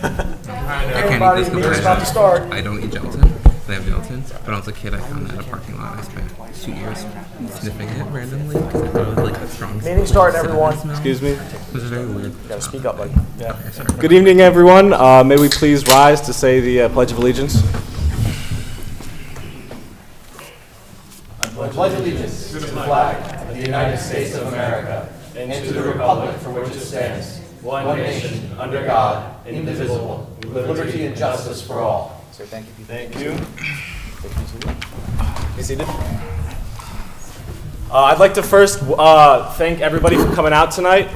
Everybody, meeting's about to start. I don't eat gelatin. I have gelatin. But when I was a kid, I found that in a parking lot. I spent 2 years sniffing it randomly because I thought it was like a strong. Meeting starting, everyone. Excuse me. Which is very weird. You gotta speak up, buddy. Yeah. Okay, sorry. Good evening, everyone. May we please rise to say the Pledge of Allegiance? I pledge allegiance to the flag of the United States of America and to the republic for which it stands, one nation, under God, indivisible, with liberty and justice for all. Say thank you. Thank you. Be seated. I'd like to first thank everybody for coming out tonight.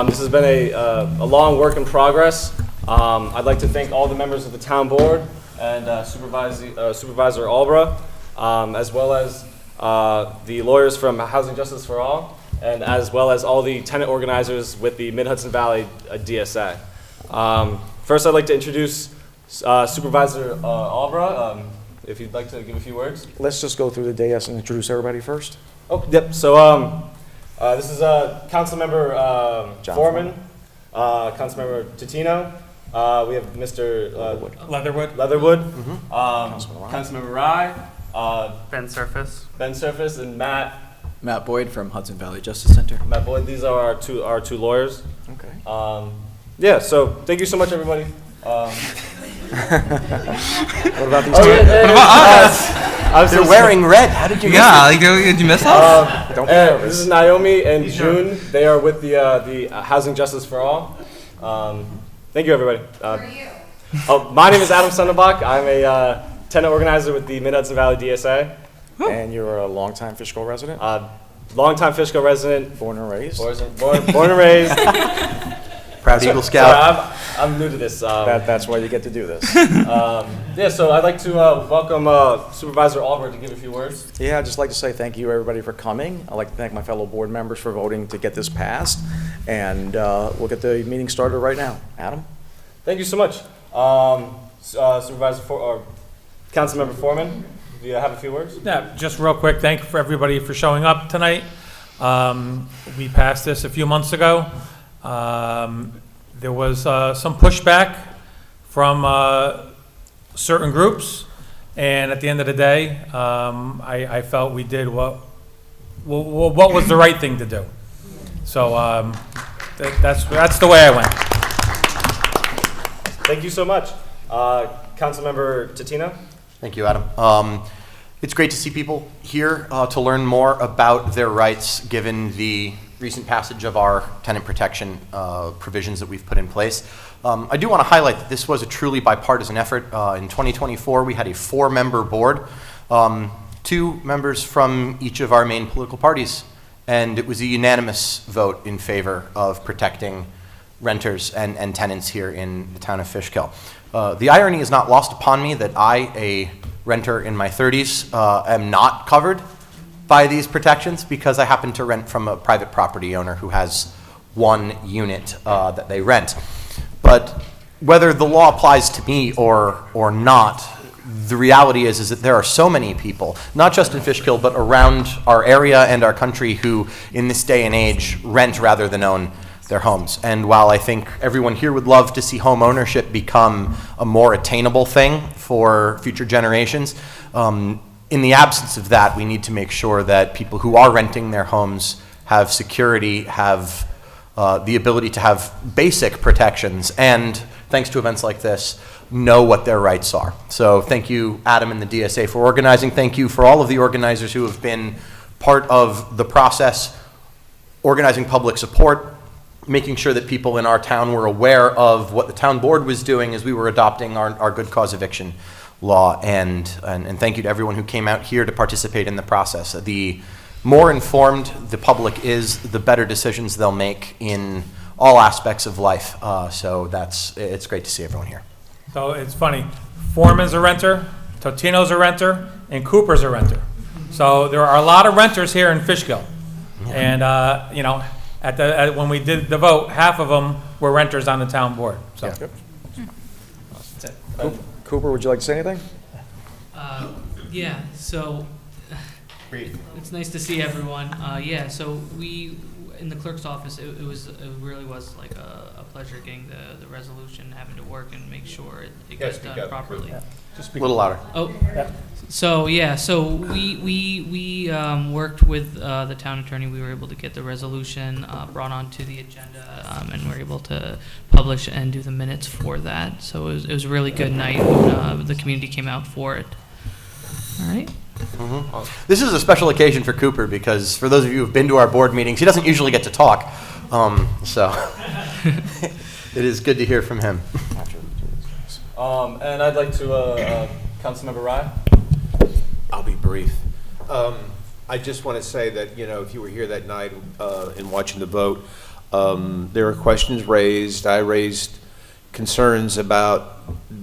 This has been a long work in progress. I'd like to thank all the members of the town board and Supervisor Albra, as well as the lawyers from Housing Justice for All, and as well as all the tenant organizers with the Mid-Hudson Valley DSA. First, I'd like to introduce Supervisor Albra, if you'd like to give a few words. Let's just go through the dais and introduce everybody first. Oh, yep. So this is Councilmember Foreman, Councilmember Totino. We have Mr. Leatherwood. Mm-hmm. Councilmember Rye. Ben Surface. Ben Surface and Matt Boyd from Hudson Valley Justice Center. Matt Boyd. These are our two lawyers. Okay. Yeah. So thank you so much, everybody. What about these two? What about us? They're wearing red. How did you miss it? Did you miss us? Don't be nervous. This is Naomi and June. They are with the Housing Justice for All. Thank you, everybody. Who are you? My name is Adam Sunderbach. I'm a tenant organizer with the Mid-Hudson Valley DSA. And you're a longtime Fishkill resident? Longtime Fishkill resident. Born and raised? Born and raised. Proud Eagle Scout. I'm new to this. That's why you get to do this. Yeah, so I'd like to welcome Supervisor Albra to give a few words. Yeah, I'd just like to say thank you, everybody, for coming. I'd like to thank my fellow board members for voting to get this passed. And we'll get the meeting started right now. Adam? Thank you so much. Councilmember Foreman, do you have a few words? Yeah, just real quick, thank you for everybody for showing up tonight. We passed this a few months ago. There was some pushback from certain groups, and at the end of the day, I felt we did what was the right thing to do. So that's the way I went. Thank you so much. Councilmember Totino? Thank you, Adam. It's great to see people here to learn more about their rights given the recent passage of our tenant protection provisions that we've put in place. I do want to highlight that this was a truly bipartisan effort. In 2024, we had a 4-member board, 2 members from each of our main political parties, and it was a unanimous vote in favor of protecting renters and tenants here in the town of Fishkill. The irony is not lost upon me that I, a renter in my 30s, am not covered by these protections because I happen to rent from a private property owner who has 1 unit that they rent. But whether the law applies to me or not, the reality is that there are so many people, not just in Fishkill, but around our area and our country who, in this day and age, rent rather than own their homes. And while I think everyone here would love to see home ownership become a more attainable thing for future generations, in the absence of that, we need to make sure that people who are renting their homes have security, have the ability to have basic protections, and thanks to events like this, know what their rights are. So thank you, Adam and the DSA, for organizing. Thank you for all of the organizers who have been part of the process, organizing public support, making sure that people in our town were aware of what the town board was doing as we were adopting our good cause eviction law. And thank you to everyone who came out here to participate in the process. The more informed the public is, the better decisions they'll make in all aspects of life. So it's great to see everyone here. So it's funny, Foreman's a renter, Totino's a renter, and Cooper's a renter. So there are a lot of renters here in Fishkill. And, when we did the vote, half of them were renters on the town board. So. Yep. That's it. Cooper, would you like to say anything? Yeah, so it's nice to see everyone. So in the clerk's office, it really was like a pleasure getting the resolution, having to work and make sure it gets done properly. A little louder. Oh, so we worked with the town attorney. We were able to get the resolution brought onto the agenda, and we're able to publish and do the minutes for that. So it was a really good night when the community came out for it. All right. This is a special occasion for Cooper because for those of you who've been to our board meetings, he doesn't usually get to talk. So it is good to hear from him. And I'd like to, Councilmember Rye. I'll be brief. I just want to say that, if you were here that night and watching the vote, there were questions raised. I raised concerns about,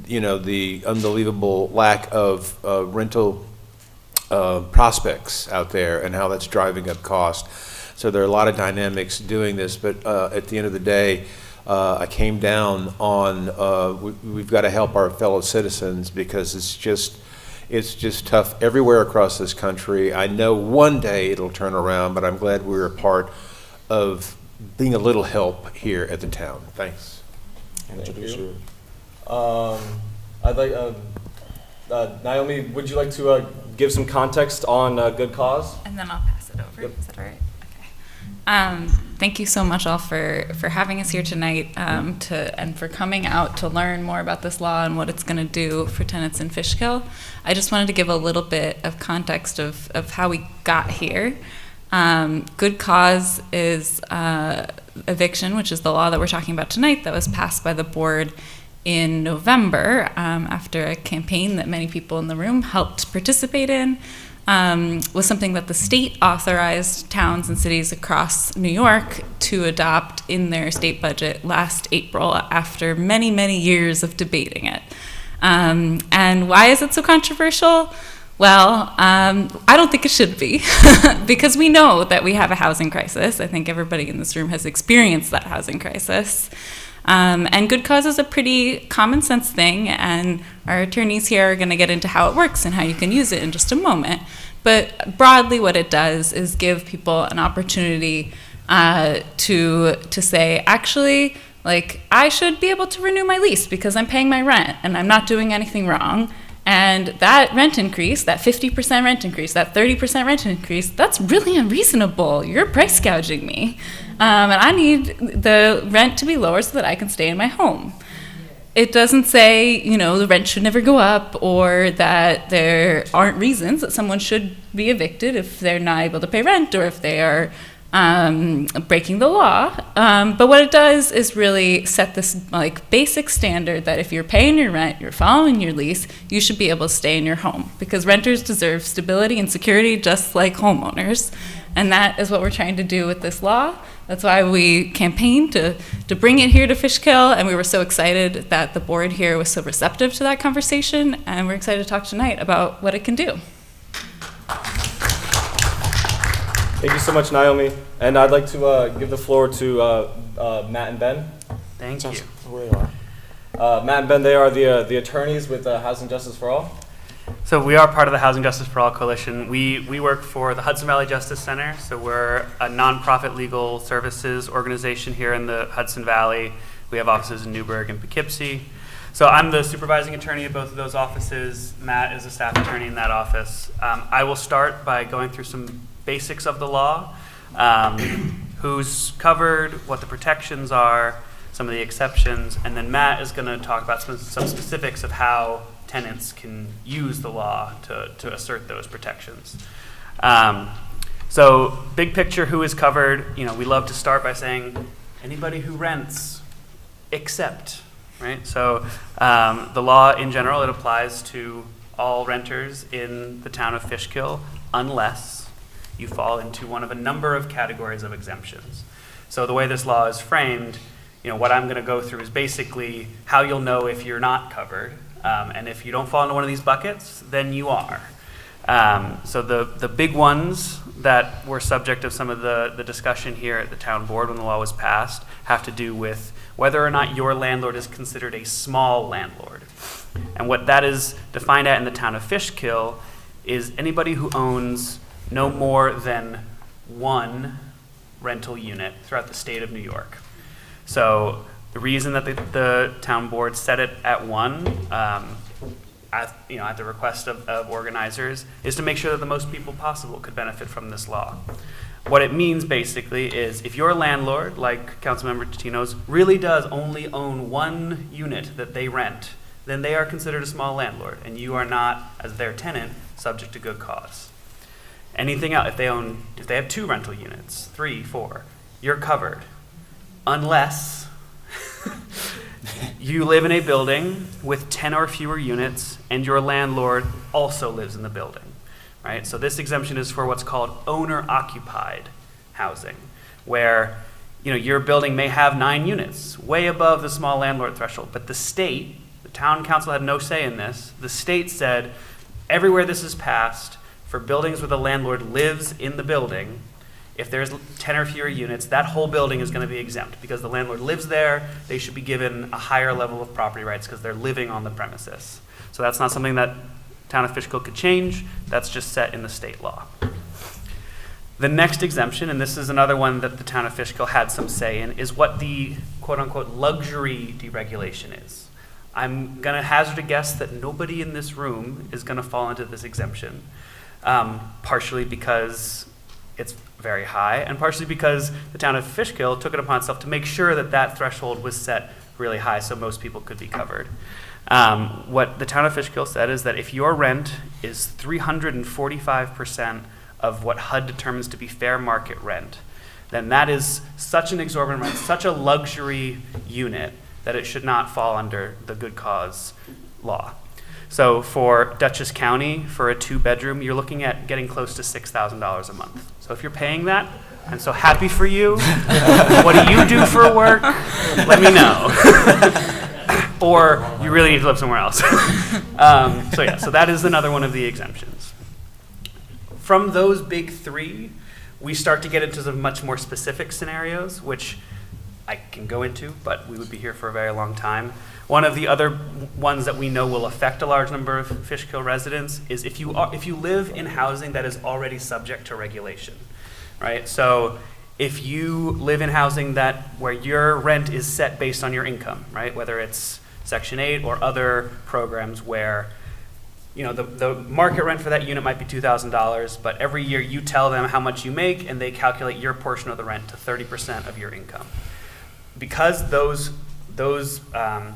the unbelievable lack of rental prospects out there and how that's driving up cost. So there are a lot of dynamics doing this, but at the end of the day, I came down on we've got to help our fellow citizens because it's just tough everywhere across this country. I know one day it'll turn around, but I'm glad we're a part of being a little help here at the town. Thanks. Thank you. I'd like Naomi, would you like to give some context on Good Cause? And then I'll pass it over. Yep. Is that all right? Okay. Thank you so much all for having us here tonight and for coming out to learn more about this law and what it's going to do for tenants in Fishkill. I just wanted to give a little bit of context of how we got here. Good Cause is eviction, which is the law that we're talking about tonight that was passed by the board in November after a campaign that many people in the room helped participate in. Was something that the state authorized towns and cities across New York to adopt in their state budget last April after many, many years of debating it. And why is it so controversial? Well, I don't think it should be because we know that we have a housing crisis. I think everybody in this room has experienced that housing crisis. And Good Cause is a pretty common sense thing, and our attorneys here are going to get into how it works and how you can use it in just a moment. But broadly what it does is give people an opportunity to say, actually, like, I should be able to renew my lease because I'm paying my rent and I'm not doing anything wrong. And that rent increase, that 50% rent increase, that 30% rent increase, that's really unreasonable. You're price gouging me. And I need the rent to be lower so that I can stay in my home. It doesn't say, the rent should never go up or that there aren't reasons that someone should be evicted if they're not able to pay rent or if they are breaking the law. But what it does is really set this basic standard that if you're paying your rent, you're following your lease, you should be able to stay in your home because renters deserve stability and security just like homeowners. And that is what we're trying to do with this law. That's why we campaigned to bring it here to Fishkill, and we were so excited that the board here was so receptive to that conversation, and we're excited to talk tonight about what it can do. Thank you so much, Naomi. And I'd like to give the floor to Matt and Ben. Thank you. Where they are. Matt and Ben, they are the attorneys with Housing Justice for All. So we are part of the Housing Justice for All Coalition. We work for the Hudson Valley Justice Center. So we're a nonprofit legal services organization here in the Hudson Valley. We have offices in Newburgh and Poughkeepsie. So I'm the supervising attorney of both of those offices. Matt is a staff attorney in that office. I will start by going through some basics of the law, who's covered, what the protections are, some of the exceptions, and then Matt is going to talk about some specifics of how tenants can use the law to assert those protections. So big picture, who is covered? We love to start by saying anybody who rents, except, right? So the law in general, it applies to all renters in the town of Fishkill unless you fall into one of a number of categories of exemptions. So the way this law is framed, what I'm going to go through is basically how you'll know if you're not covered. And if you don't fall into one of these buckets, then you are. So the big ones that were subject of some of the discussion here at the town board when the law was passed have to do with whether or not your landlord is considered a small landlord. And what that is defined at in the town of Fishkill is anybody who owns no more than one rental unit throughout the state of New York. So the reason that the town board set it at 1, at the request of organizers, is to make sure that the most people possible could benefit from this law. What it means basically is if your landlord, like Councilmember Totino's, really does only own 1 unit that they rent, then they are considered a small landlord, and you are not, as their tenant, subject to good cause. Anything else, if they have 2 rental units, 3, 4, you're covered, unless you live in a building with 10 or fewer units, and your landlord also lives in the building. Right? So this exemption is for what's called owner-occupied housing, where your building may have 9 units, way above the small landlord threshold, but the town council had no say in this. The state said, everywhere this is passed, for buildings where the landlord lives in the building, if there's 10 or fewer units, that whole building is going to be exempt because the landlord lives there. They should be given a higher level of property rights because they're living on the premises. So that's not something that town of Fishkill could change. That's just set in the state law. The next exemption, and this is another one that the town of Fishkill had some say in, is what the quote-unquote luxury deregulation is. I'm going to hazard a guess that nobody in this room is going to fall into this exemption, partially because it's very high, and partially because the town of Fishkill took it upon itself to make sure that that threshold was set really high so most people could be covered. What the town of Fishkill said is that if your rent is 345% of what HUD determines to be fair market rent, then that is such an exorbitant rent, such a luxury unit, that it should not fall under the good cause law. So for Dutchess County, for a 2-bedroom, you're looking at getting close to $6,000 a month. So if you're paying that, I'm so happy for you. What do you do for work? Let me know. Or you really need to live somewhere else. So that is another one of the exemptions. From those big 3, we start to get into some much more specific scenarios, which I can go into, but we would be here for a very long time. One of the other ones that we know will affect a large number of Fishkill residents is if you live in housing that is already subject to regulation, right? So if you live in housing where your rent is set based on your income, right? Whether it's Section 8 or other programs where the market rent for that unit might be $2,000, but every year you tell them how much you make and they calculate your portion of the rent to 30% of your income. Because those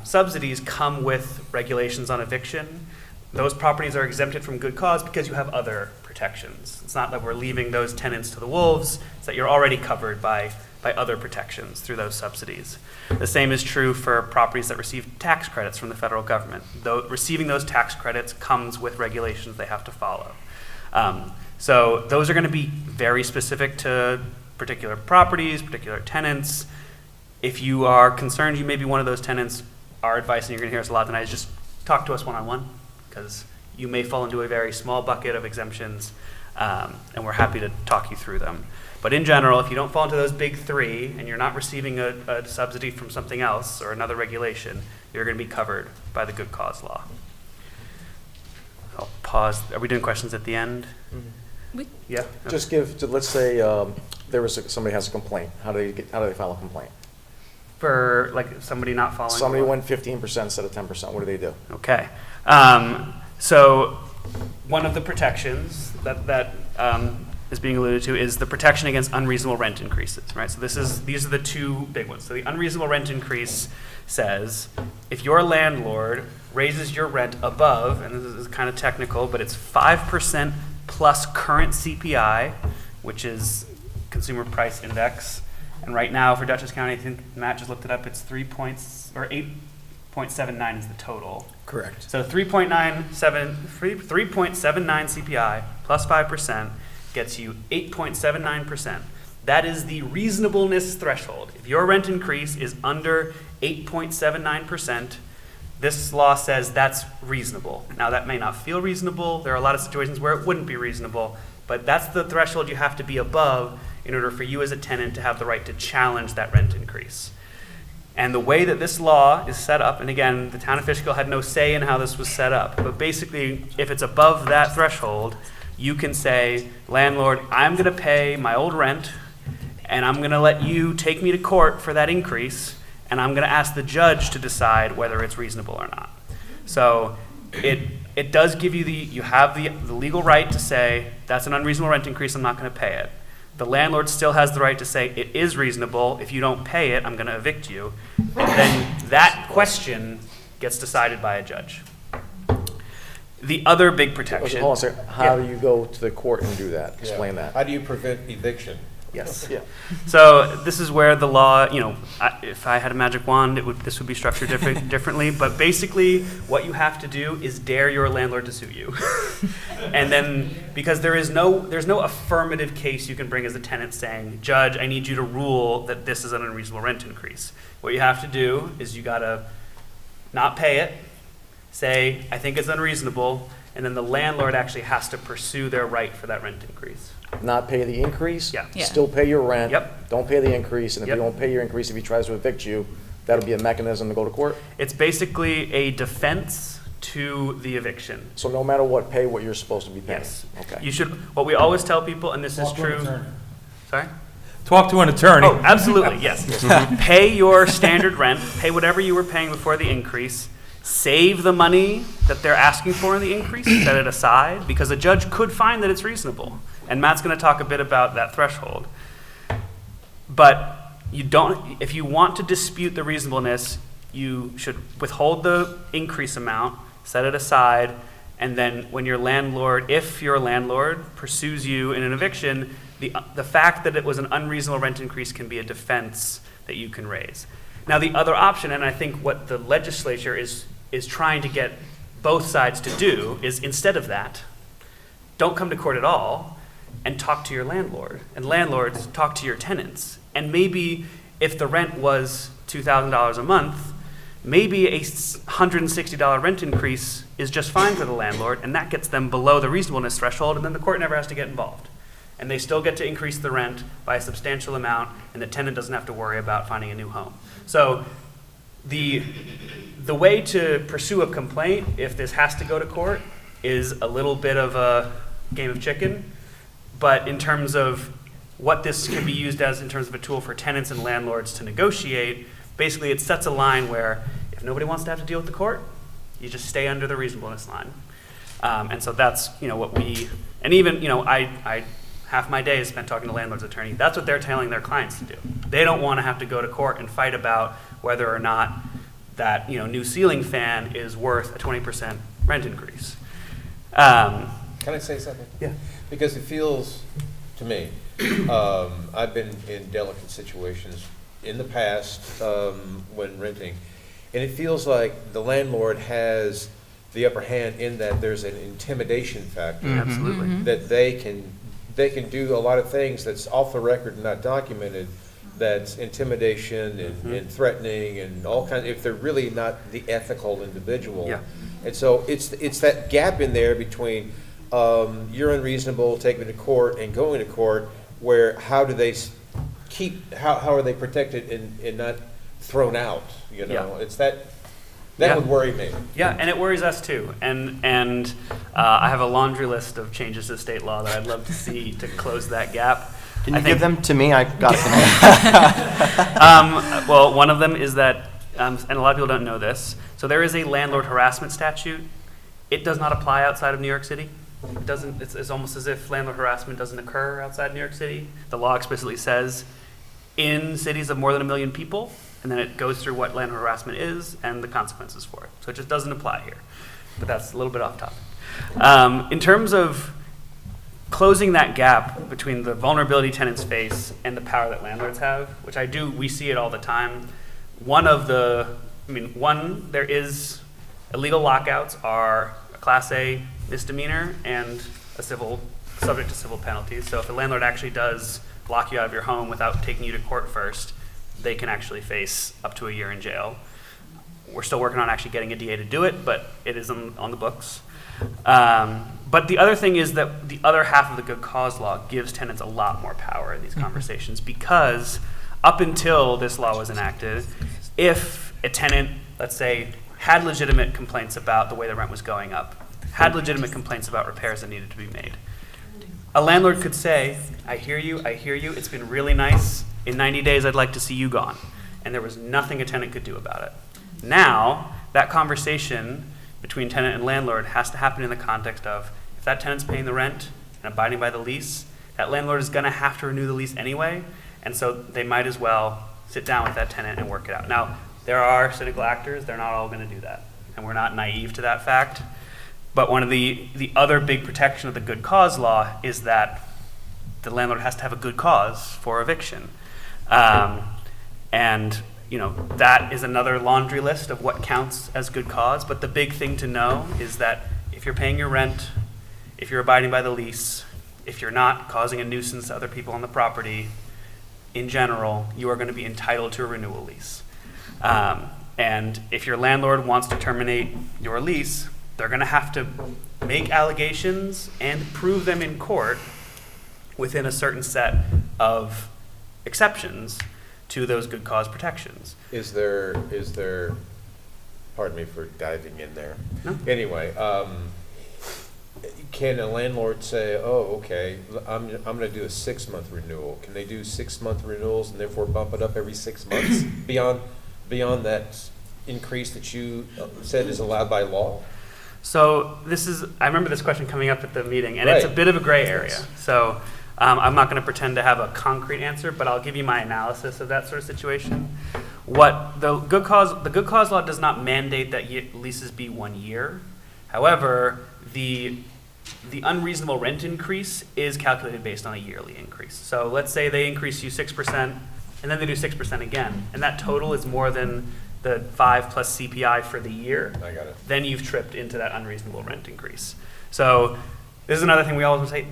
subsidies come with regulations on eviction, those properties are exempted from good cause because you have other protections. It's not that we're leaving those tenants to the wolves, it's that you're already covered by other protections through those subsidies. The same is true for properties that receive tax credits from the federal government. Though receiving those tax credits comes with regulations they have to follow. So those are going to be very specific to particular properties, particular tenants. If you are concerned you may be one of those tenants, our advice, and you're going to hear us a lot tonight, is just talk to us one-on-one, because you may fall into a very small bucket of exemptions, and we're happy to talk you through them. But in general, if you don't fall into those big 3 and you're not receiving a subsidy from something else or another regulation, you're going to be covered by the good cause law. I'll pause. Are we doing questions at the end? We- Yeah. Just let's say somebody has a complaint. How do they file a complaint? For like somebody not following. Somebody the law? went 15% instead of 10%. What do they do? Okay. So one of the protections that is being alluded to is the protection against unreasonable rent increases, right? So these are the 2 big ones. So the unreasonable rent increase says if your landlord raises your rent above, and this is kind of technical, but it's 5% plus current CPI, which is Consumer Price Index. And right now for Dutchess County, I think Matt just looked it up, it's 8.79 is the total. Correct. So 3.79 CPI plus 5% gets you 8.79%. That is the reasonableness threshold. If your rent increase is under 8.79%, this law says that's reasonable. Now that may not feel reasonable. There are a lot of situations where it wouldn't be reasonable, but that's the threshold you have to be above in order for you as a tenant to have the right to challenge that rent increase. And the way that this law is set up, and again, the town of Fishkill had no say in how this was set up, but basically, if it's above that threshold, you can say, landlord, I'm going to pay my old rent, and I'm going to let you take me to court for that increase, and I'm going to ask the judge to decide whether it's reasonable or not. So it does give you you have the legal right to say, that's an unreasonable rent increase, I'm not going to pay it. The landlord still has the right to say, it is reasonable, if you don't pay it, I'm going to evict you. And then that question gets decided by a judge. The other big protection. Hold on a second. How Yeah. do you go to the court and do that? Explain that. How do you prevent eviction? Yes. So this is where the law, if I had a magic wand, this would be structured differently. But basically, what you have to do is dare your landlord to sue you, and then because there's no affirmative case you can bring as a tenant saying, Judge, I need you to rule that this is an unreasonable rent increase. What you have to do is you gotta not pay it, say I think it's unreasonable, and then the landlord actually has to pursue their right for that rent increase. Not pay the increase? Yeah. Yeah. Still pay your rent? Yep. Don't pay the increase, and if you Yep. don't pay your increase, if he tries to evict you, that'll be a mechanism to go to court? It's basically a defense to the eviction. So no matter what, pay what you're supposed to be paying? Yes. Okay. You should, what we always tell people, and this is true. Sorry? Talk to an attorney. Oh, absolutely, yes. Pay your standard rent, pay whatever you were paying before the increase, save the money that they're asking for in the increase, set it aside, because a judge could find that it's reasonable. And Matt's going to talk a bit about that threshold. But if you want to dispute the reasonableness, you should withhold the increase amount, set it aside, and then when if your landlord pursues you in an eviction, the fact that it was an unreasonable rent increase can be a defense that you can raise. Now, the other option, and I think what the legislature is trying to get both sides to do, is instead of that, don't come to court at all and talk to your landlord. And landlords, talk to your tenants. And maybe if the rent was $2,000 a month, maybe a $160 rent increase is just fine for the landlord, and that gets them below the reasonableness threshold, and then the court never has to get involved. And they still get to increase the rent by a substantial amount, and the tenant doesn't have to worry about finding a new home. So the way to pursue a complaint, if this has to go to court, is a little bit of a game of chicken. But in terms of what this can be used as in terms of a tool for tenants and landlords to negotiate, basically it sets a line where if nobody wants to have to deal with the court, you just stay under the reasonableness line. And so that's, what we, and even, I half my day is spent talking to landlord's attorney. That's what they're telling their clients to do. They don't want to have to go to court and fight about whether or not that, new ceiling fan is worth a 20% rent increase. Can I say something? Yeah. Because it feels, to me, I've been in delicate situations in the past when renting, and it feels like the landlord has the upper hand in that there's an intimidation factor. Absolutely. That they can do a lot of things that's off the record and not documented, that's intimidation and threatening and all kinds, if they're really not the ethical individual. Yeah. And so it's that gap in there between you're unreasonable, take me to court, and going to court, where how do they how are they protected and not thrown out? Yeah. It's that Yeah. would worry me. Yeah, and it worries us too. And I have a laundry list of changes to state law that I'd love to see to close that gap. Can you give them to me? I got it. Well, one of them is that, and a lot of people don't know this, so there is a landlord harassment statute. It does not apply outside of New York City. It doesn't. It's almost as if landlord harassment doesn't occur outside New York City. The law explicitly says in cities of more than 1 million people, and then it goes through what landlord harassment is and the consequences for it. So it just doesn't apply here. But that's a little bit off topic. In terms of closing that gap between the vulnerability tenants face and the power that landlords have, which we see it all the time. There is illegal lockouts are a Class A misdemeanor and subject to civil penalties. So if a landlord actually does lock you out of your home without taking you to court first, they can actually face up to a year in jail. We're still working on actually getting a DA to do it, but it is on the books. But the other thing is that the other half of the good cause law gives tenants a lot more power in these conversations, because up until this law was enacted, if a tenant, let's say, had legitimate complaints about the way the rent was going up, had legitimate complaints about repairs that needed to be made, A landlord could say, I hear you, it's been really nice. In 90 days, I'd like to see you gone. And there was nothing a tenant could do about it. Now, that conversation between tenant and landlord has to happen in the context of, if that tenant's paying the rent and abiding by the lease, that landlord is gonna have to renew the lease anyway, and so they might as well sit down with that tenant and work it out. Now, there are cynical actors, they're not all gonna do that, and we're not naive to that fact. But one of the other big protection of the good cause law is that the landlord has to have a good cause for eviction. And that is another laundry list of what counts as good cause. But the big thing to know is that if you're paying your rent, if you're abiding by the lease, if you're not causing a nuisance to other people on the property, in general, you are going to be entitled to a renewal lease. And if your landlord wants to terminate your lease, they're going to have to make allegations and prove them in court within a certain set of exceptions to those good cause protections. Is there, pardon me for diving in there. No? Anyway, can a landlord say, oh, okay, I'm going to do a 6-month renewal? Can they do 6-month renewals and therefore bump it up every 6 months beyond that increase that you said is allowed by law? So I remember this question coming up at the meeting, and It's a Right. bit of a gray area. So I'm not going to pretend to have a concrete answer, but I'll give you my analysis of that sort of situation. What the good cause law does not mandate that leases be 1 year. However, the unreasonable rent increase is calculated based on a yearly increase. So let's say they increase you 6%, and then they do 6% again, and that total is more than the 5 plus CPI for the year. I got it. Then you've tripped into that unreasonable rent increase. So this is another thing we always say,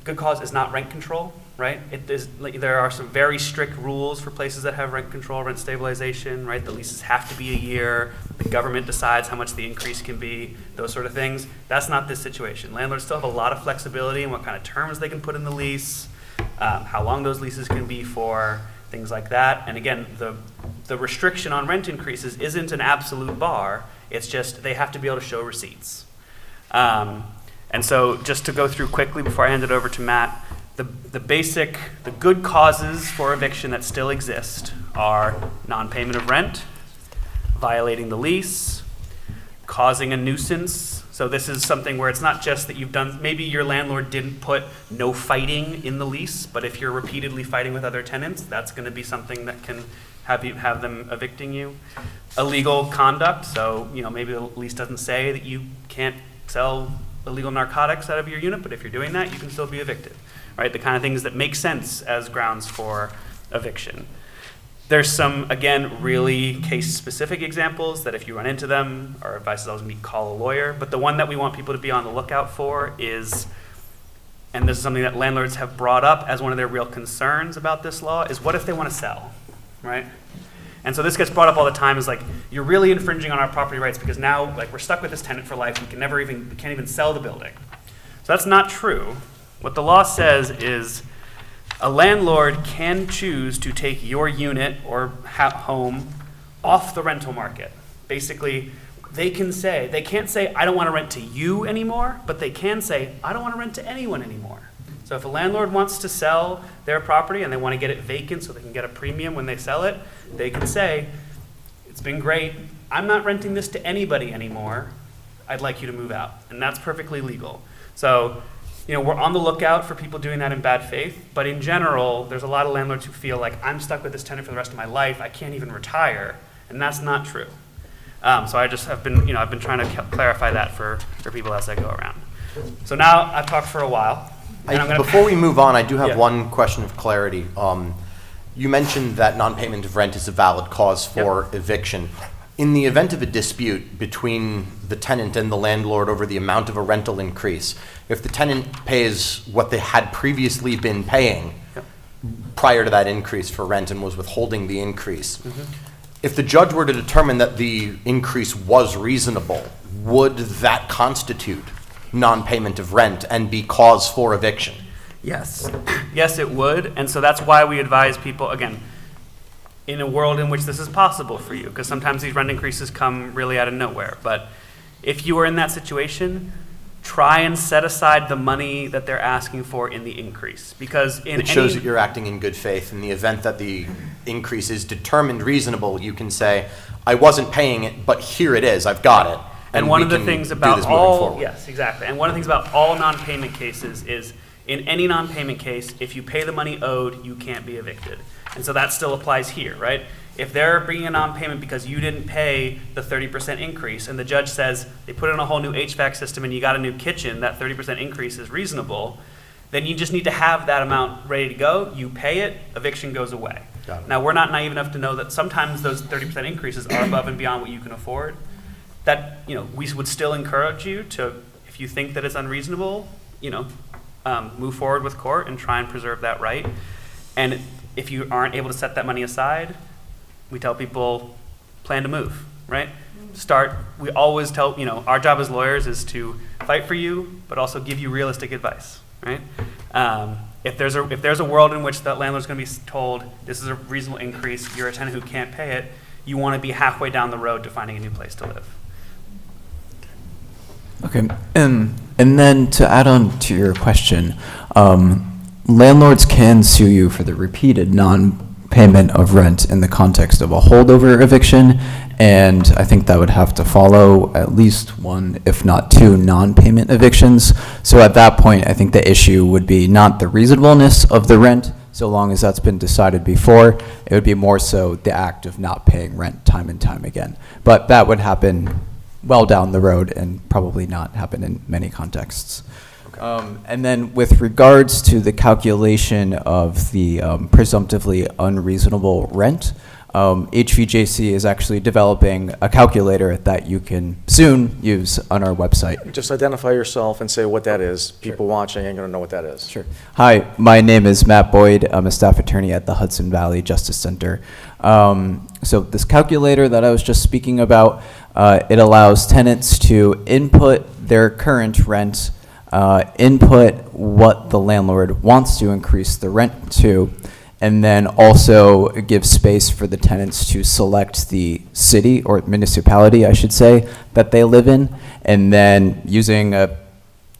good cause is not rent control, right? There are some very strict rules for places that have rent control, rent stabilization, right? The leases have to be a year. The government decides how much the increase can be, those sort of things. That's not this situation. Landlords still have a lot of flexibility in what kind of terms they can put in the lease, how long those leases can be for, things like that. And again, the restriction on rent increases isn't an absolute bar. It's just they have to be able to show receipts. And so just to go through quickly before I hand it over to Matt, the good causes for eviction that still exist are non-payment of rent, violating the lease, causing a nuisance. So this is something where it's not just that you've done, maybe your landlord didn't put no fighting in the lease, but if you're repeatedly fighting with other tenants, that's going to be something that can have them evicting you. Illegal conduct, so maybe the lease doesn't say that you can't sell illegal narcotics out of your unit, but if you're doing that, you can still be evicted, right? The kind of things that make sense as grounds for eviction. There's some, again, really case-specific examples that if you run into them, our advice is always going to be call a lawyer, but the one that we want people to be on the lookout for is, and this is something that landlords have brought up as one of their real concerns about this law, is what if they want to sell, right? And so this gets brought up all the time is like, you're really infringing on our property rights because now we're stuck with this tenant for life. We can't even sell the building. So that's not true. What the law says is a landlord can choose to take your unit or home off the rental market. Basically, they can't say, I don't want to rent to you anymore, but they can say, I don't want to rent to anyone anymore. So if a landlord wants to sell their property and they want to get it vacant so they can get a premium when they sell it, they can say, it's been great, I'm not renting this to anybody anymore, I'd like you to move out. And that's perfectly legal. So, we're on the lookout for people doing that in bad faith, but in general, there's a lot of landlords who feel like, I'm stuck with this tenant for the rest of my life, I can't even retire, and that's not true. So I just have been, I've been trying to clarify that for people as I go around. So now I've talked for a while. Before we move on, I do have Yeah. one question of clarity. You mentioned that non-payment of rent is a valid cause for eviction. In the event of a dispute between the tenant and the landlord over the amount of a rental increase, if the tenant pays what they had previously been paying prior to that increase for rent and was withholding the increase, if the judge were to determine that the increase was reasonable, would that constitute non-payment of rent and be cause for eviction? Yes. Yes, it would. And so that's why we advise people, again, in a world in which this is possible for you, because sometimes these rent increases come really out of nowhere. But if you are in that situation, try and set aside the money that they're asking for in the increase. Because in It shows that you're acting in good faith. In the event that the increase is determined reasonable, you can say, I wasn't paying it, but here it is, I've got it. And one we of the can things do about this moving all, forward. yes, exactly. And one of the things about all non-payment cases is, in any non-payment case, if you pay the money owed, you can't be evicted. And so that still applies here, right? If they're bringing a non-payment because you didn't pay the 30% increase, and the judge says they put in a whole new HVAC system and you got a new kitchen, that 30% increase is reasonable, then you just need to have that amount ready to go. You pay it, eviction goes away. Got it. Now, we're not naive enough to know that sometimes those 30% increases are above and beyond what you can afford. That, we would still encourage you to, if you think that it's unreasonable, move forward with court and try and preserve that right. And if you aren't able to set that money aside, we tell people, plan to move, right? We always tell, our job as lawyers is to fight for you, but also give you realistic advice, right? If there's a world in which that landlord's gonna be told, this is a reasonable increase, you're a tenant who can't pay it, you wanna be halfway down the road to finding a new place to live. Okay, and then to add on to your question, landlords can sue you for the repeated non-payment of rent in the context of a holdover eviction, and I think that would have to follow at least one, if not two, non-payment evictions. So at that point, I think the issue would be not the reasonableness of the rent, so long as that's been decided before. It would be more so the act of not paying rent time and time again. But that would happen well down the road and probably not happen in many contexts. And then with regards to the calculation of the presumptively unreasonable rent, HVJC is actually developing a calculator that you can soon use on our website. Just identify yourself and say what that is. People watching ain't gonna know what that is. Sure. Hi, my name is Matt Boyd. I'm a staff attorney at the Hudson Valley Justice Center. So this calculator that I was just speaking about, it allows tenants to input their current rent, input what the landlord wants to increase the rent to, and then also give space for the tenants to select the city or municipality, I should say, that they live in. And then using a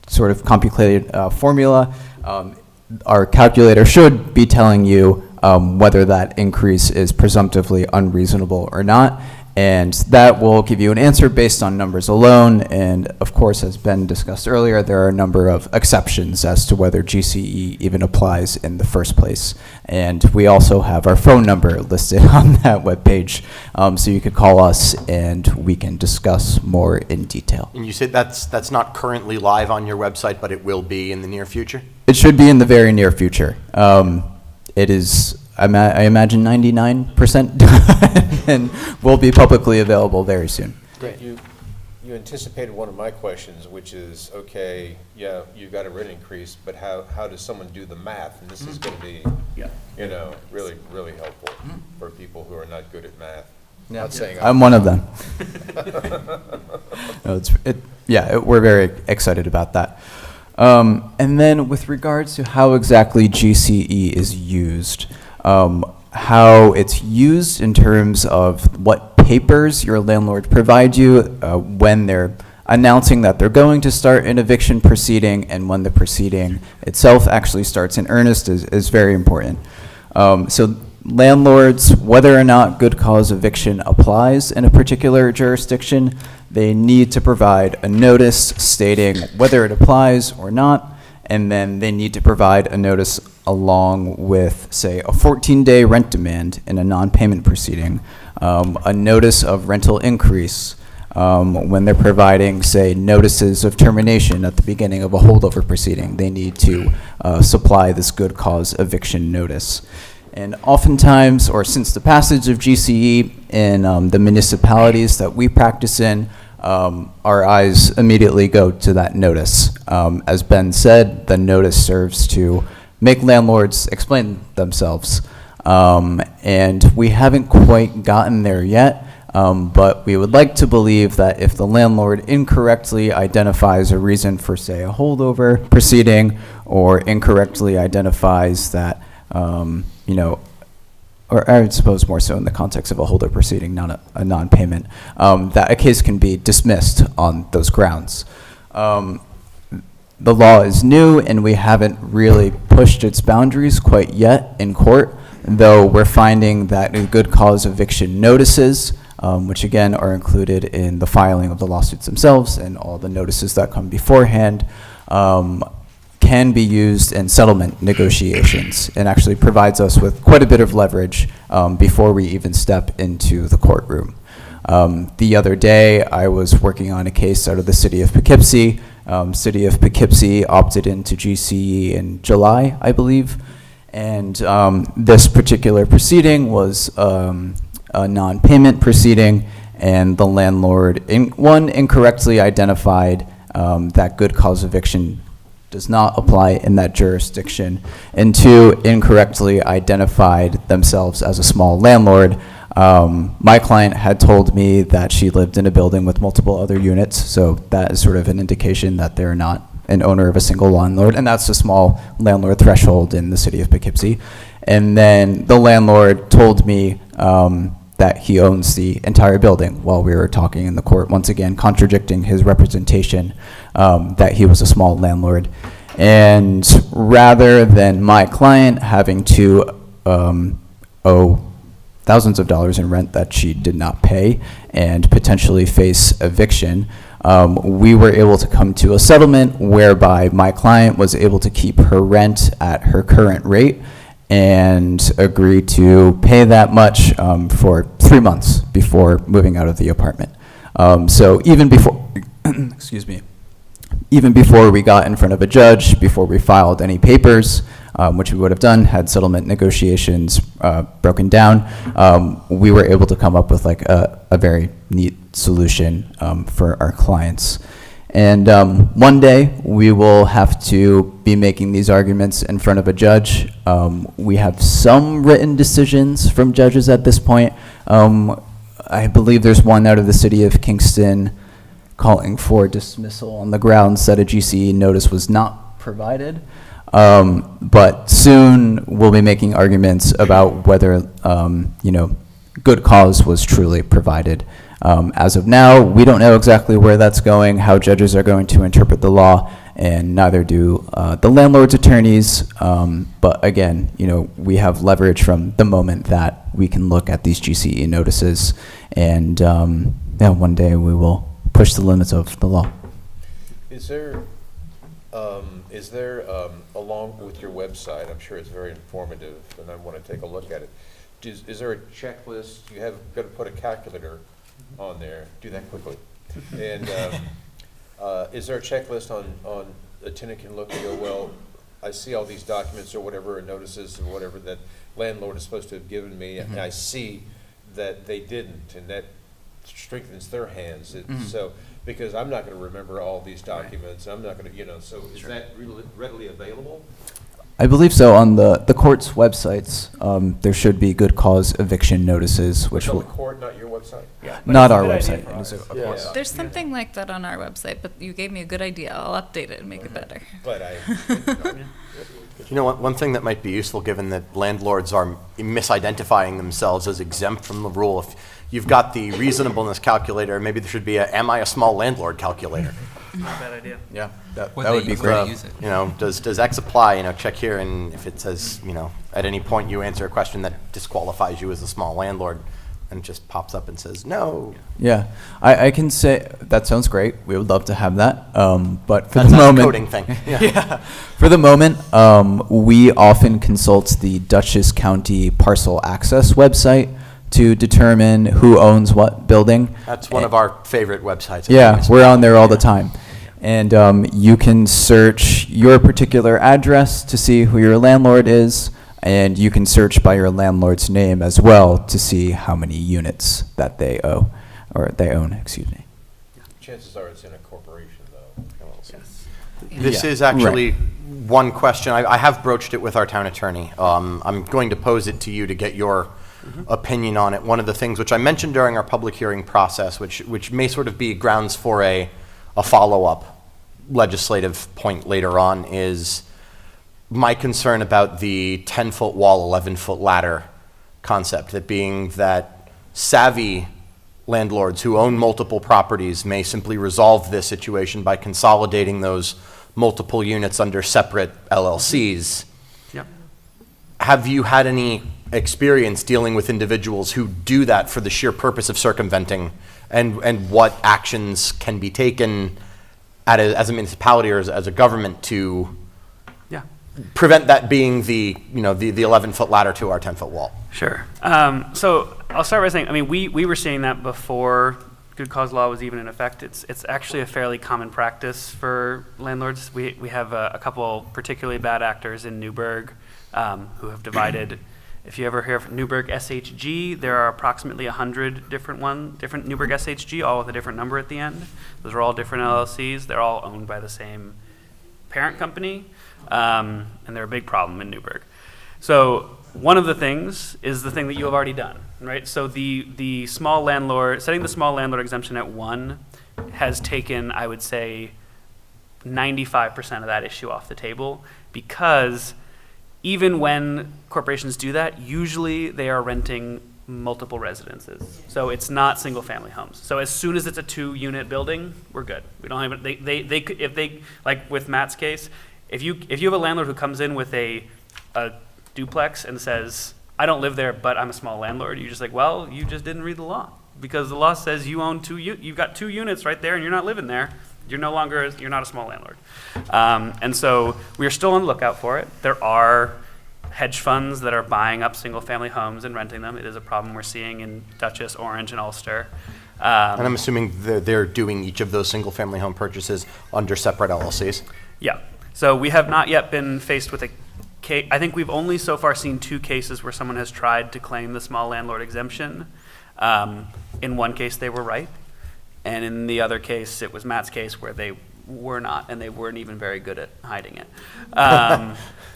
sort of complicated formula, our calculator should be telling you whether that increase is presumptively unreasonable or not. And that will give you an answer based on numbers alone. And of course, as Ben discussed earlier, there are a number of exceptions as to whether GCE even applies in the first place. And we also have our phone number listed on that webpage. So you could call us and we can discuss more in detail. And you said that's not currently live on your website, but it will be in the near future? It should be in the very near future. It is, I imagine, 99% and will be publicly available very soon. Great. You anticipated one of my questions, which is, okay, yeah, you got a rent increase, but how does someone do the math? And this is going to be, really, really helpful for people who are not good at math. Not saying I'm one of them. No, we're very excited about that. And then with regards to how exactly GCE is used, how it's used in terms of what papers your landlord provides you when they're announcing that they're going to start an eviction proceeding and when the proceeding itself actually starts in earnest is very important. So landlords, whether or not good cause eviction applies in a particular jurisdiction, they need to provide a notice stating whether it applies or not, and then they need to provide a notice along with, say, a 14-day rent demand in a non-payment proceeding, a notice of rental increase when they're providing, say, notices of termination at the beginning of a holdover proceeding. They need to supply this good cause eviction notice. And oftentimes, or since the passage of GCE in the municipalities that we practice in, our eyes immediately go to that notice. As Ben said, the notice serves to make landlords explain themselves. And we haven't quite gotten there yet, but we would like to believe that if the landlord incorrectly identifies a reason for, say, a holdover proceeding, or incorrectly identifies that, or I suppose more so in the context of a holdover proceeding, not a non-payment, that a case can be dismissed on those grounds. the law is new and we haven't really pushed its boundaries quite yet in court, though we're finding that good cause eviction notices, which again are included in the filing of the lawsuits themselves and all the notices that come beforehand, can be used in settlement negotiations and actually provides us with quite a bit of leverage before we even step into the courtroom. The other day, I was working on a case out of the city of Poughkeepsie. City of Poughkeepsie opted into GCE in July, I believe. And this particular proceeding was a non-payment proceeding, and the landlord, one, incorrectly identified that good cause eviction does not apply in that jurisdiction, and two, incorrectly identified themselves as a small landlord. My client had told me that she lived in a building with multiple other units, so that is sort of an indication that they're not an owner of a single landlord, and that's a small landlord threshold in the city of Poughkeepsie. And then the landlord told me that he owns the entire building while we were talking in the court, once again contradicting his representation that he was a small landlord. And rather than my client having to owe thousands of dollars in rent that she did not pay and potentially face eviction, we were able to come to a settlement whereby my client was able to keep her rent at her current rate and agree to pay that much for 3 months before moving out of the apartment. So even before, excuse me, even before we got in front of a judge, before we filed any papers, which we would have done had settlement negotiations broken down, we were able to come up with like a very neat solution for our clients. And one day we will have to be making these arguments in front of a judge. We have some written decisions from judges at this point. I believe there's one out of the city of Kingston calling for dismissal on the grounds that a GCE notice was not provided. But soon we'll be making arguments about whether, good cause was truly provided. As of now, we don't know exactly where that's going, how judges are going to interpret the law, and neither do the landlord's attorneys. But again, we have leverage from the moment that we can look at these GCE notices, and one day we will push the limits of the law. Is there, along with your website, I'm sure it's very informative, and I want to take a look at it. Is there a checklist? You have got to put a calculator on there. Do that quickly. And is there a checklist on a tenant can look and go, well, I see all these documents or whatever, or notices or whatever that landlord is supposed to have given me, and I see that they didn't, and that strengthens their hands. So, because I'm not going to remember all these documents, I'm not going to, so is that readily available? I believe so. On the court's websites, there should be good cause eviction notices, which It's on will the court, not your website? Yeah. not it's a our good idea website. for It is us. a Yeah. course. There's something like that on our website, but you gave me a good idea. I'll update it and make it better. But One thing that might be useful, given that landlords are misidentifying themselves as exempt from the rule, if you've got the reasonableness calculator, maybe there should be a "Am I a small landlord?" calculator. Not a bad idea. Yeah, that Whether would be you great. wanna use it. Does X apply? Check here, and if it says, at any point you answer a question that disqualifies you as a small landlord, and it just pops up and says no. Yeah, I can say that sounds great. We would love to have that. But for That's the not a moment, coding thing. Yeah. for the moment, we often consult the Dutchess County Parcel Access website to determine who owns what building. That's one of our favorite websites. Yeah, we're on there all the time. And you can search your particular address to see who your landlord is, and you can search by your landlord's name as well to see how many units that they owe, or they own, excuse me. chances are it's in a corporation, though. Yes. This Yeah, is actually one question. I have broached it with our town attorney. I'm going to pose it to you to get your opinion on it. One of the things which I mentioned during our public hearing process, which may sort of be grounds for a follow-up legislative point later on, is my concern about the 10-foot wall, 11-foot ladder concept, that being that savvy landlords who own multiple properties may simply resolve this situation by consolidating those multiple units under separate LLCs. Yep. Have you had any experience dealing with individuals who do that for the sheer purpose of circumventing, and what actions can be taken as a municipality or as a government to Yeah. prevent that being the 11-foot ladder to our 10-foot wall? Sure. So I'll start by saying, I mean, we were seeing that before good cause law was even in effect. It's actually a fairly common practice for landlords. We have a couple particularly bad actors in Newburgh who have divided. If you ever hear of Newburgh SHG, there are approximately 100 different Newburgh SHG, all with a different number at the end. Those are all different LLCs. They're all owned by the same parent company, and they're a big problem in Newburgh. So one of the things is the thing that you have already done, right? So the small landlord, setting the small landlord exemption at 1 has taken, I would say, 95% of that issue off the table, because even when corporations do that, usually they are renting multiple residences. So it's not single family homes. So as soon as it's a 2-unit building, we're good. We don't have, they could, if they, like with Matt's case, if you have a landlord who comes in with a duplex and says, I don't live there, but I'm a small landlord, you're just like, well, you just didn't read the law, because the law says you own you've got 2 units right there and you're not living there. You're not a small landlord. And so we are still on the lookout for it. There are hedge funds that are buying up single family homes and renting them. It is a problem we're seeing in Dutchess, Orange, and Ulster. And I'm assuming they're doing each of those single family home purchases under separate LLCs? Yeah. So we have not yet been faced with a case. I think we've only so far seen 2 cases where someone has tried to claim the small landlord exemption. In one case, they were right. And in the other case, it was Matt's case, where they were not, and they weren't even very good at hiding it.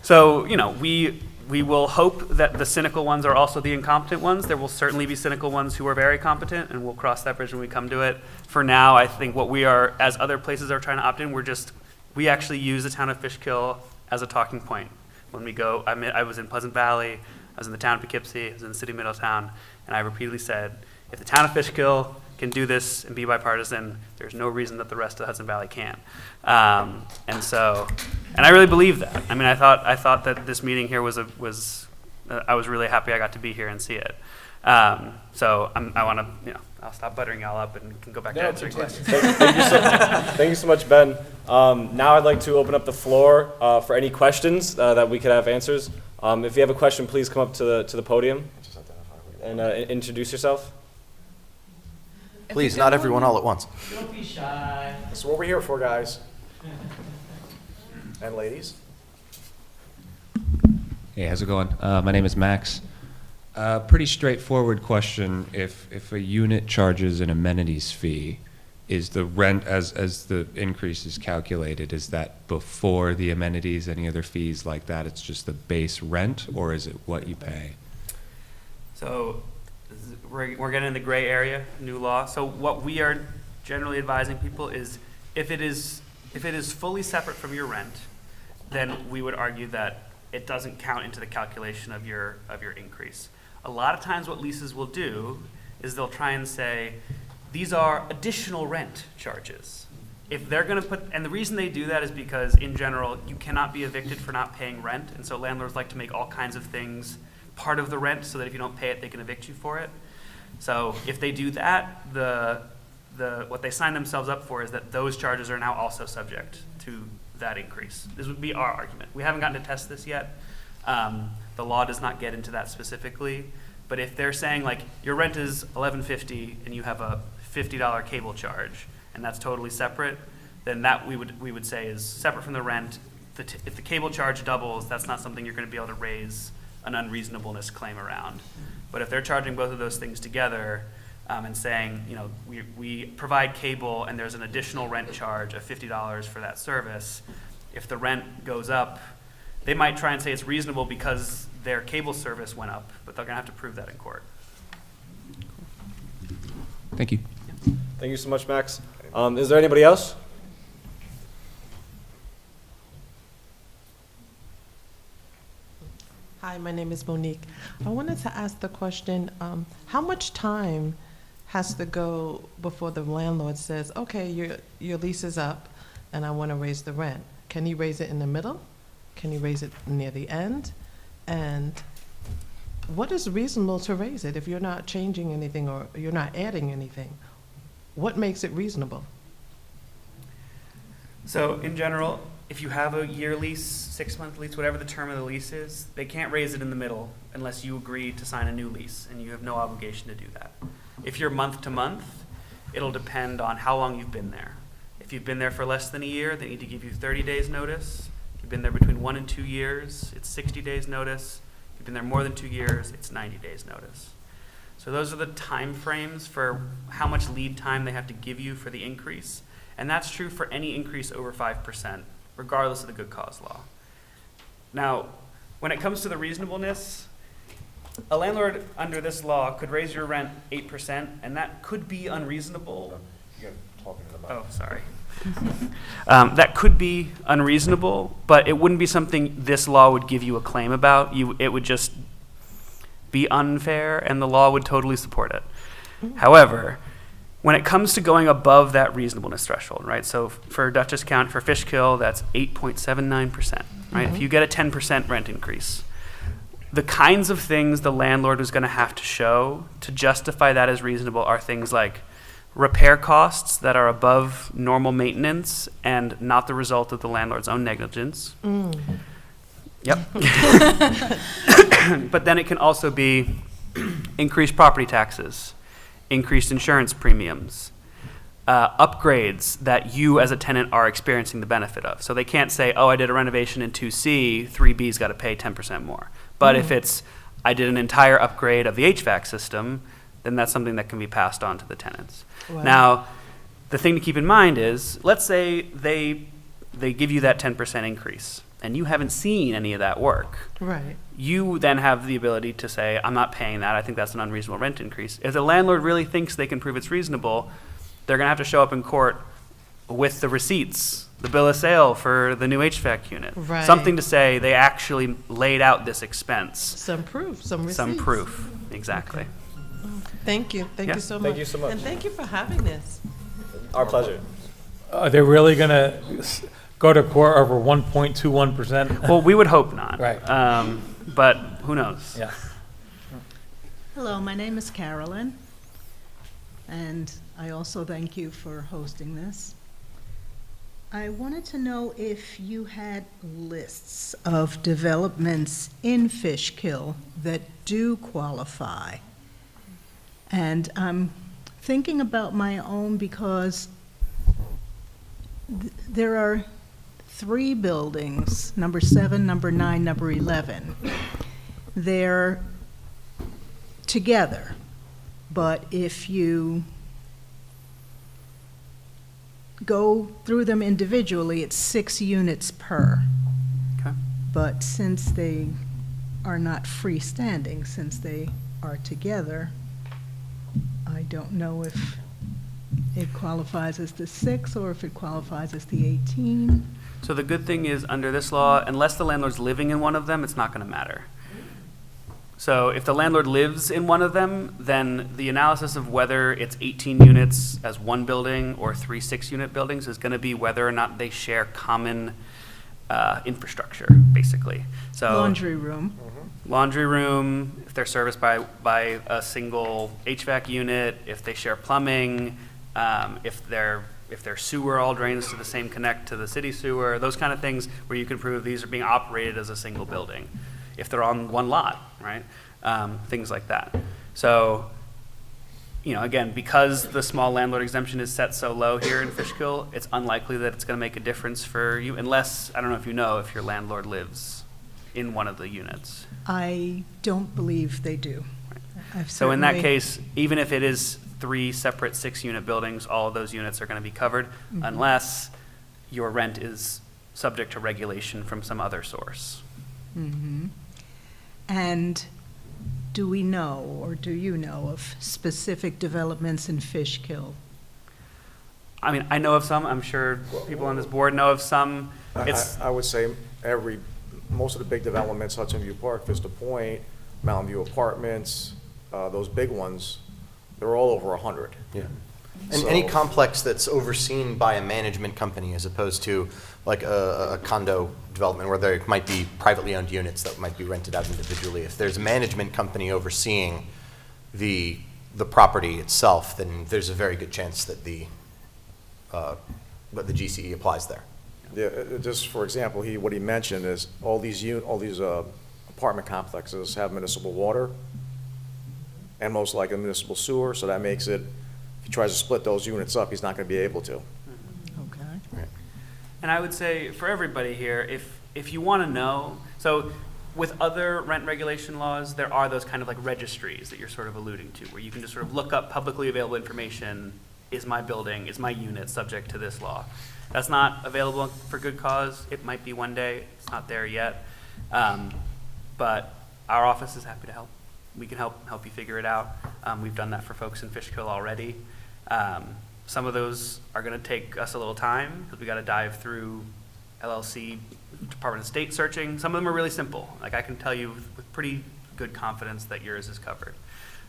So, we will hope that the cynical ones are also the incompetent ones. There will certainly be cynical ones who are very competent, and we'll cross that bridge when we come to it. For now, I think what we are, as other places are trying to opt in, we actually use the town of Fishkill as a talking point. When we go, I was in Pleasant Valley, I was in the town of Poughkeepsie, I was in the city of Middletown, and I repeatedly said, if the town of Fishkill can do this and be bipartisan, there's no reason that the rest of the Hudson Valley can't. And I really believe that. I mean, I thought that this meeting here I was really happy I got to be here and see it. So I want to, I'll stop buttering y'all up and can go back to answering questions. Thank you so much, Ben. Now I'd like to open up the floor for any questions that we could have answers. If you have a question, please come up to the podium and introduce yourself. Please, not everyone all at once. Don't be shy. That's what we're here for, guys. And ladies. Hey, how's it going? My name is Max. Pretty straightforward question. If a unit charges an amenities fee, is the rent, as the increase is calculated, is that before the amenities, any other fees like that? It's just the base rent, or is it what you pay? So we're getting in the gray area, new law. So what we are generally advising people is, if it is fully separate from your rent, then we would argue that it doesn't count into the calculation of your increase. A lot of times what leases will do is they'll try and say, these are additional rent charges. If they're going to put, and the reason they do that is because in general, you cannot be evicted for not paying rent. And so landlords like to make all kinds of things part of the rent so that if you don't pay it, they can evict you for it. So if they do that, what they sign themselves up for is that those charges are now also subject to that increase. This would be our argument. We haven't gotten to test this yet. The law does not get into that specifically. But if they're saying, like, your rent is $11.50 and you have a $50 cable charge, and that's totally separate, then that we would say is separate from the rent. If the cable charge doubles, that's not something you're going to be able to raise an unreasonableness claim around. But if they're charging both of those things together and saying, we provide cable and there's an additional rent charge of $50 for that service, if the rent goes up, they might try and say it's reasonable because their cable service went up, but they're going to have to prove that in court. Thank you. Thank you so much, Max. Is there anybody else? Hi, my name is Monique. I wanted to ask the question, how much time has to go before the landlord says, okay, your lease is up and I want to raise the rent? Can he raise it in the middle? Can he raise it near the end? And what is reasonable to raise it if you're not changing anything or you're not adding anything? What makes it reasonable? So in general, if you have a year lease, 6-month lease, whatever the term of the lease is, they can't raise it in the middle unless you agree to sign a new lease, and you have no obligation to do that. If you're month to month, it'll depend on how long you've been there. If you've been there for less than a year, they need to give you 30 days notice. If you've been there between 1 and 2 years, it's 60 days notice. If you've been there more than 2 years, it's 90 days notice. So those are the time frames for how much lead time they have to give you for the increase. And that's true for any increase over 5%, regardless of the good cause law. Now, when it comes to the reasonableness, a landlord under this law could raise your rent 8%, and that could be unreasonable. You're talking to the mic. Oh, sorry. That could be unreasonable, but it wouldn't be something this law would give you a claim about. It would just be unfair, and the law would totally support it. However, when it comes to going above that reasonableness threshold, right? So for Dutchess County, for Fishkill, that's 8.79%, right? If you get a 10% rent increase, the kinds of things the landlord is going to have to show to justify that as reasonable are things like repair costs that are above normal maintenance and not the result of the landlord's own negligence. Yep. But then it can also be increased property taxes, increased insurance premiums, upgrades that you as a tenant are experiencing the benefit of. So they can't say, oh, I did a renovation in 2C, 3B's got to pay 10% more. But if it's, I did an entire upgrade of the HVAC system, then that's something that can be passed on to the tenants. Wow. Now, the thing to keep in mind is, let's say they give you that 10% increase, and you haven't seen any of that work. Right. You then have the ability to say, I'm not paying that, I think that's an unreasonable rent increase. If the landlord really thinks they can prove it's reasonable, they're gonna have to show up in court with the receipts, the bill of sale for the new HVAC unit. Right. Something to say they actually laid out this expense. Some proof, some receipts. Some proof, exactly. Thank you. Thank Yeah. you so much. Thank you so much. And thank you for having this. Our pleasure. Are they really going to go to court over 1.21%? Well, we would hope not. Right. But who knows? Yeah. Hello, my name is Carolyn, and I also thank you for hosting this. I wanted to know if you had lists of developments in Fishkill that do qualify. And I'm thinking about my own because there are 3 buildings, number 7, number 9, number 11. They're together, but if you go through them individually, it's 6 units per. Okay. But since they are not freestanding, since they are together, I don't know if it qualifies as the 6 or if it qualifies as the 18. So the good thing is, under this law, unless the landlord's living in one of them, it's not gonna matter. So if the landlord lives in one of them, then the analysis of whether it's 18 units as one building or 3 6-unit buildings is gonna be whether or not they share common infrastructure, basically. So Laundry room. laundry room, if they're serviced by a single HVAC unit, if they share plumbing, if their sewer all drains to the same connect to the city sewer, those kind of things where you can prove these are being operated as a single building. If they're on one lot, right? Things like that. So, you know, again, because the small landlord exemption is set so low here in Fishkill, it's unlikely that it's gonna make a difference for you, unless, I don't know if you know, if your landlord lives in one of the units. I don't believe they do. I've So in that certainly- case, even if it is 3 separate 6-unit buildings, all of those units are gonna be covered, unless your rent is subject to regulation from some other source. Mhm. And do we know, or do you know, of specific developments in Fishkill? I mean, I know of some, I'm sure people on this board know of some. It's, I would say most of the big developments, Hudson View Park, Vista Point, Mountain View Apartments, those big ones, they're all over 100. Yeah. And any complex that's overseen by a management company as opposed to like a condo development where there might be privately owned units that might be rented out individually. If there's a management company overseeing the property itself, then there's a very good chance that the GCE applies there. Yeah, just for example, what he mentioned is all these apartment complexes have municipal water and most likely municipal sewer, so that makes it, if he tries to split those units up, he's not going to be able to. Okay. Right. And I would say for everybody here, if you want to know, so with other rent regulation laws, there are those kind of like registries that you're sort of alluding to, where you can just sort of look up publicly available information. Is my building, is my unit subject to this law? That's not available for good cause. It might be one day. It's not there yet. But our office is happy to help. We can help you figure it out. We've done that for folks in Fishkill already. Some of those are going to take us a little time because we got to dive through LLC, Department of State searching. Some of them are really simple. Like I can tell you with pretty good confidence that yours is covered.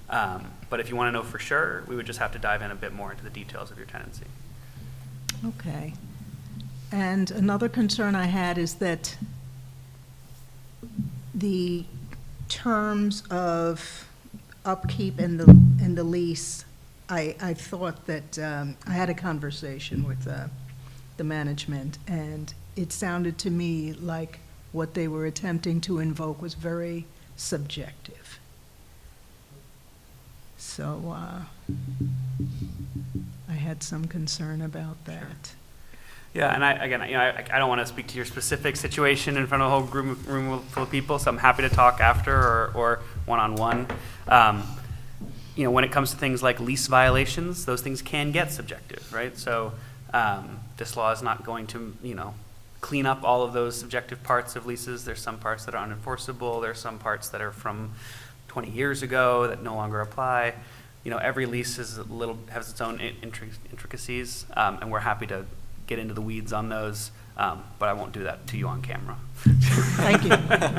But if you want to know for sure, we would just have to dive in a bit more into the details of your tenancy. Okay. And another concern I had is that the terms of upkeep in the lease, I thought that, I had a conversation with the management, and it sounded to me like what they were attempting to invoke was very subjective. So I had some concern about that. Yeah, and I don't want to speak to your specific situation in front of a whole room full of people, so I'm happy to talk after or one-on-one. When it comes to things like lease violations, those things can get subjective, right? So this law is not going to, clean up all of those subjective parts of leases. There's some parts that are unenforceable. There's some parts that are from 20 years ago that no longer apply. Every lease has its own intricacies, and we're happy to get into the weeds on those, but I won't do that to you on camera. Thank you.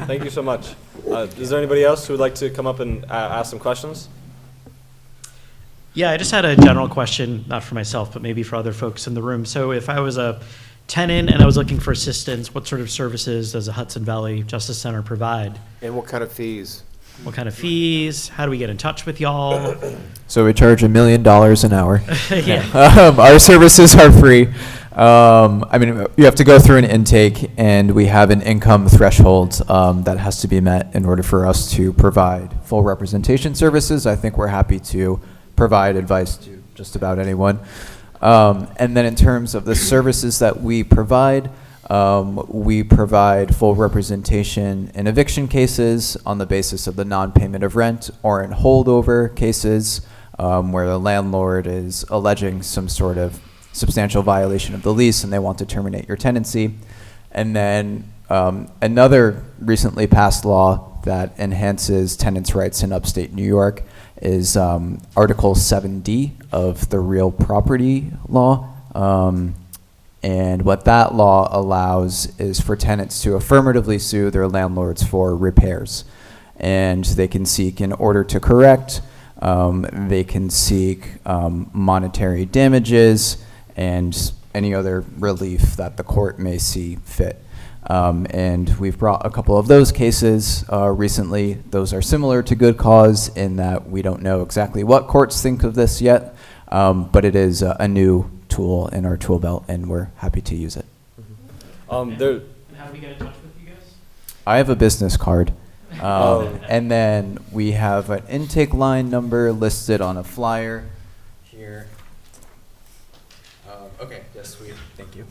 Thank you so much. Is there anybody else who would like to come up and ask some questions? Yeah, I just had a general question, not for myself, but maybe for other folks in the room. So if I was a tenant and I was looking for assistance, what sort of services does the Hudson Valley Justice Center provide? And what kind of fees? What kind of fees? How do we get in touch with y'all? So we charge $1 million an hour. Yeah. Our services are free. You have to go through an intake, and we have an income threshold that has to be met in order for us to provide full representation services. I think we're happy to provide advice to just about anyone. And then in terms of the services that we provide full representation in eviction cases on the basis of the non-payment of rent, or in holdover cases where the landlord is alleging some sort of substantial violation of the lease and they want to terminate your tenancy. And then another recently passed law that enhances tenants' rights in upstate New York is Article 7D of the Real Property Law. And what that law allows is for tenants to affirmatively sue their landlords for repairs. And they can seek an order to correct, they can seek monetary damages, and any other relief that the court may see fit. And we've brought a couple of those cases recently. Those are similar to good cause in that we don't know exactly what courts think of this yet, but it is a new tool in our tool belt, and we're happy to use it. How do we get in touch with you guys? I have a business card. And then we have an intake line number listed on a flyer here. Okay, yes, thank you.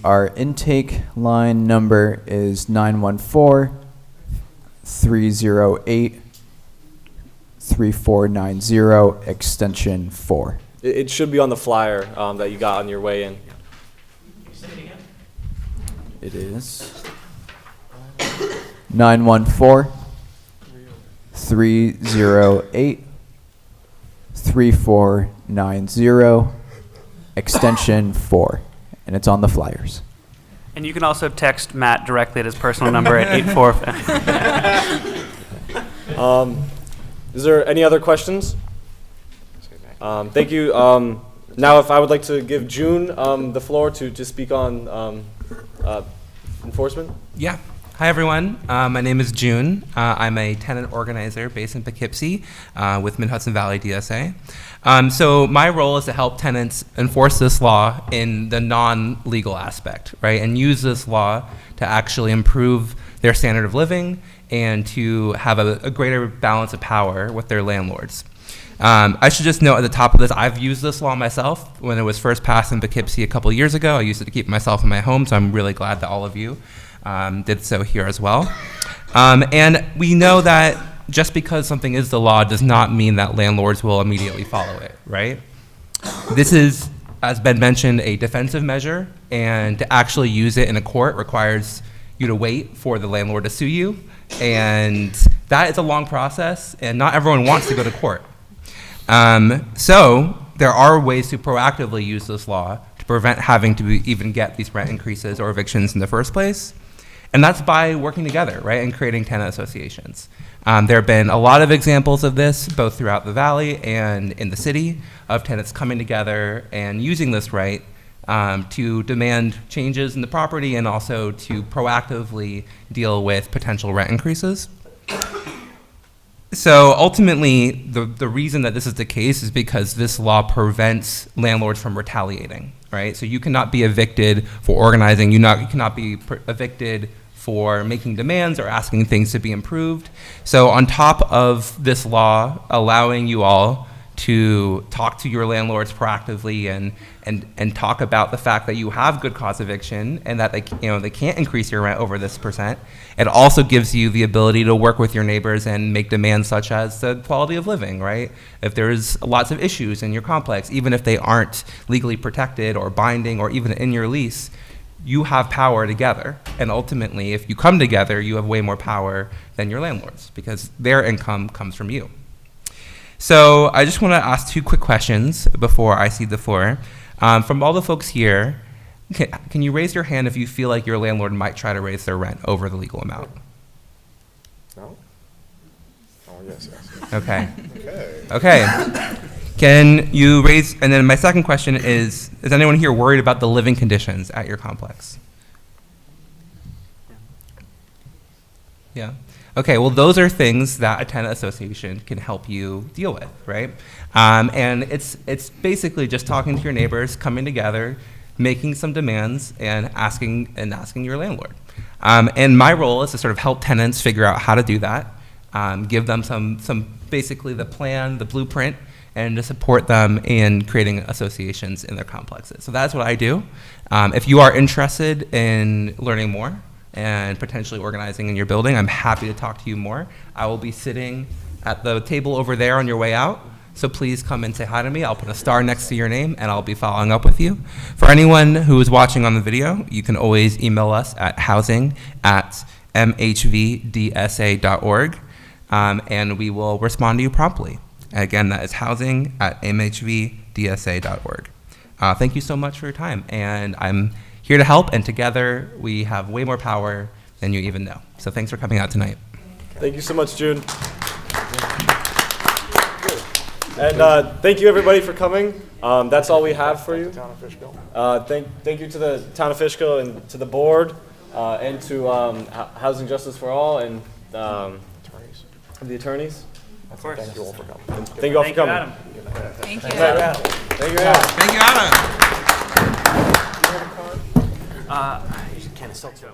Our intake line number is 914-308-3490, extension 4. It should be on the flyer that you got on your way in. Can you say it again? It is 914-308-3490, extension 4, and it's on the flyers. And you can also text Matt directly at his personal number at 84. Is there any other questions? Thank you. Now, if I would like to give June the floor to speak on enforcement. Yeah. Hi, everyone. My name is June. I'm a tenant organizer based in Poughkeepsie with Mid-Hudson Valley DSA. So my role is to help tenants enforce this law in the non-legal aspect, right? And use this law to actually improve their standard of living and to have a greater balance of power with their landlords. I should just note at the top of this, I've used this law myself when it was first passed in Poughkeepsie a couple years ago. I used it to keep myself in my home, so I'm really glad that all of you did so here as well. And we know that just because something is the law does not mean that landlords will immediately follow it, right? This is, as Ben mentioned, a defensive measure, and to actually use it in a court requires you to wait for the landlord to sue you, and that is a long process, and not everyone wants to go to court. So there are ways to proactively use this law to prevent having to even get these rent increases or evictions in the first place. And that's by working together, right, and creating tenant associations. There have been a lot of examples of this, both throughout the valley and in the city, of tenants coming together and using this right to demand changes in the property and also to proactively deal with potential rent increases. So ultimately, the reason that this is the case is because this law prevents landlords from retaliating, right? So you cannot be evicted for organizing, you cannot be evicted for making demands or asking things to be improved. So on top of this law allowing you all to talk to your landlords proactively and talk about the fact that you have good cause eviction and that they can't increase your rent over this %, it also gives you the ability to work with your neighbors and make demands such as the quality of living, right? If there's lots of issues in your complex, even if they aren't legally protected or binding or even in your lease, you have power together. And ultimately, if you come together, you have way more power than your landlords because their income comes from you. So I just want to ask 2 quick questions before I cede the floor. From all the folks here, can you raise your hand if you feel like your landlord might try to raise their rent over the legal amount? No? Oh, yes. Okay. Okay. Can you raise, and then my second question is anyone here worried about the living conditions at your complex? Yeah. Okay, well, those are things that a tenant association can help you deal with, right? And it's basically just talking to your neighbors, coming together, making some demands, and asking your landlord. And my role is to sort of help tenants figure out how to do that, give them some basically the plan, the blueprint, and to support them in creating associations in their complexes. So that's what I do. If you are interested in learning more and potentially organizing in your building, I'm happy to talk to you more. I will be sitting at the table over there on your way out, so please come and say hi to me. I'll put a star next to your name, and I'll be following up with you. For anyone who is watching on the video, you can always email us at housing@mhvdsa.org, and we will respond to you promptly. Again, that is housing@mhvdsa.org. Thank you so much for your time, and I'm here to help, and together we have way more power than you even know. So thanks for coming out tonight. Thank you so much, June. And thank you, everybody, for coming. That's all we have for you. Thank you to the Town of Fishkill and to the board and to Housing Justice for All and the attorneys. Of course. Thank you all for coming. Thank you all for coming. Adam. Thank you. Thank you, Adam. Thank you, Adam. You can still do it.